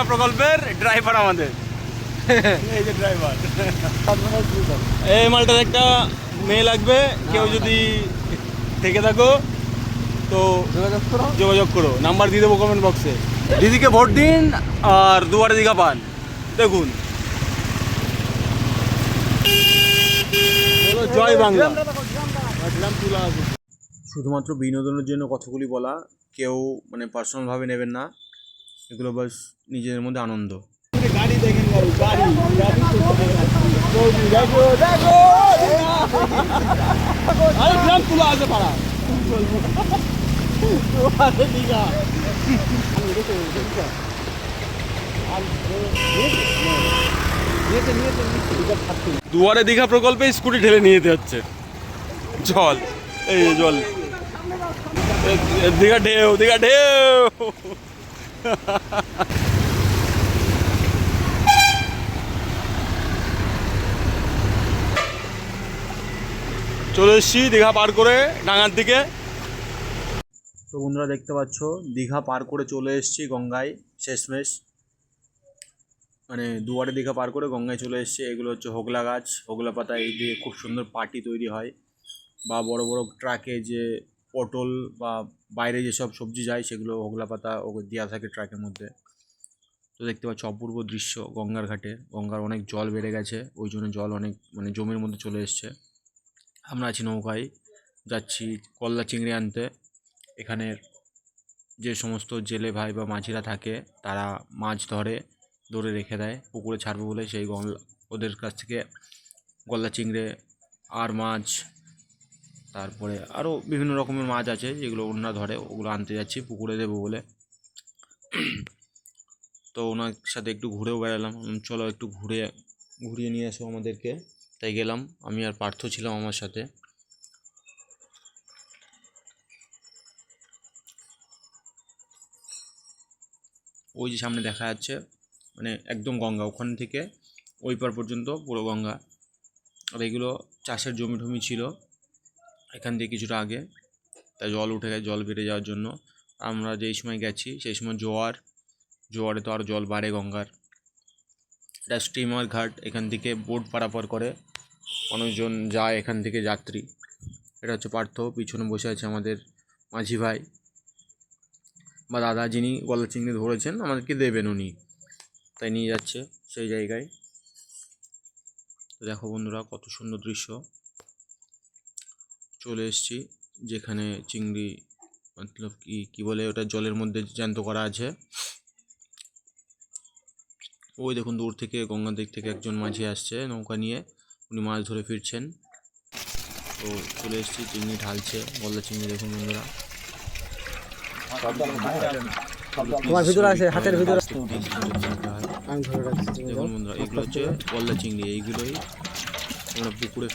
দীঘা প্রকল্পের ড্রাইভার আমাদের। এই যে ড্রাইভার, এই মালটার একটা মেয়ে লাগবে, কেউ যদি থেকে থাকো তো যোগাযোগ করো, নাম্বার দিয়ে দেবো কমেন্ট বক্সে। দিদিকে ভোট দিন আর দুয়ারে দীঘা পান। দেখুন, জয় বাংলা। শুধুমাত্র বিনোদনের জন্য কথাগুলি বলা, কেউ মানে পার্সোনালভাবে নেবেন না, এগুলো বাস নিজেদের মধ্যে আনন্দ। গাড়ি দেখেন, গাড়ি গ্রাম তুলা আছে পাড়া। দুয়ারে দীঘা প্রকল্পে স্কুটি ঠেলে নিয়ে যেতে হচ্ছে। জল, এই জল, দীঘা ঢেউ, দীঘা ঢেউ। চলে এসছি দীঘা পার করে ডাঙার দিকে। তো বন্ধুরা দেখতে পাচ্ছ, দীঘা পার করে চলে এসছি গঙ্গায় শেষমেশ, মানে দুয়ারে দীঘা পার করে গঙ্গায় চলে এসছে। এগুলো হচ্ছে হোগলা গাছ, হোগলা পাতা, এই দিয়ে খুব সুন্দর পার্টি তৈরি হয়, বা বড় বড় ট্রাকে যে পটল বা বাইরে যেসব সবজি যায় সেগুলো হোগলা পাতা দেওয়া থাকে ট্রাকের মধ্যে। তো দেখতে পাচ্ছ অপূর্ব দৃশ্য গঙ্গার ঘাটে। গঙ্গার অনেক জল বেড়ে গেছে, ওই জন্য জল অনেক মানে জমির মধ্যে চলে এসছে। আমরা আছি নৌকায়, যাচ্ছি কল্লা চিংড়ি আনতে। এখানের যে সমস্ত জেলে ভাই বা মাঝিরা থাকে তারা মাছ ধরে রেখে দেয় পুকুরে ছাড়বে বলে। সেই ওদের কাছ থেকে গলদা চিংড়ি আর মাছ, তারপরে আরও বিভিন্ন রকমের মাছ আছে যেগুলো ওনারা ধরে, ওগুলো আনতে যাচ্ছি পুকুরে দেবো বলে। তো ওনার সাথে একটু ঘুরেও বেড়ালাম, চলো একটু ঘুরিয়ে নিয়ে আসো আমাদেরকে। তাই গেলাম, আমি আর পার্থ ছিলাম আমার সাথে। ওই যে সামনে দেখা যাচ্ছে মানে একদম গঙ্গা, ওখান থেকে ওই পার পর্যন্ত পুরো গঙ্গা। আর এগুলো চাষের জমি টমি ছিল এখান থেকে কিছুটা আগে, তাই জল উঠে গেছে, জল বেড়ে যাওয়ার জন্য। আমরা যেই সময় গেছি সেই সময় জোয়ারে তো আরও জল বাড়ে গঙ্গার। এটা স্টিমার ঘাট, এখান থেকে বোট পারাপার করে অনেকজন যায় এখান থেকে যাত্রী। এটা হচ্ছে পার্থ, পিছনে বসে আছে আমাদের মাঝি ভাই বা দাদা, যিনি গলদা চিংড়ি ধরেছেন, আমাদেরকে দেবেন উনি, তাই নিয়ে যাচ্ছে সেই জায়গায়। তো দেখো বন্ধুরা কত সুন্দর দৃশ্য। চলে এসছি যেখানে চিংড়ি মতলব কি বলে ওটা, জলের মধ্যে জ্যান্ত করা আছে। ওই দেখুন দূর থেকে গঙ্গার দিক থেকে একজন মাঝি আসছে নৌকা নিয়ে, উনি মাছ ধরে ফিরছেন। তো চলে এসছি, চিংড়ি ঢালছে, গলদা চিংড়ি দেখুন বন্ধুরা। তোমার ভিতরে আছে, হাতের ভিতরে দেখুন বন্ধুরা, এগুলো হচ্ছে গলদা চিংড়ি, এইগুলোই আমরা পুকুরে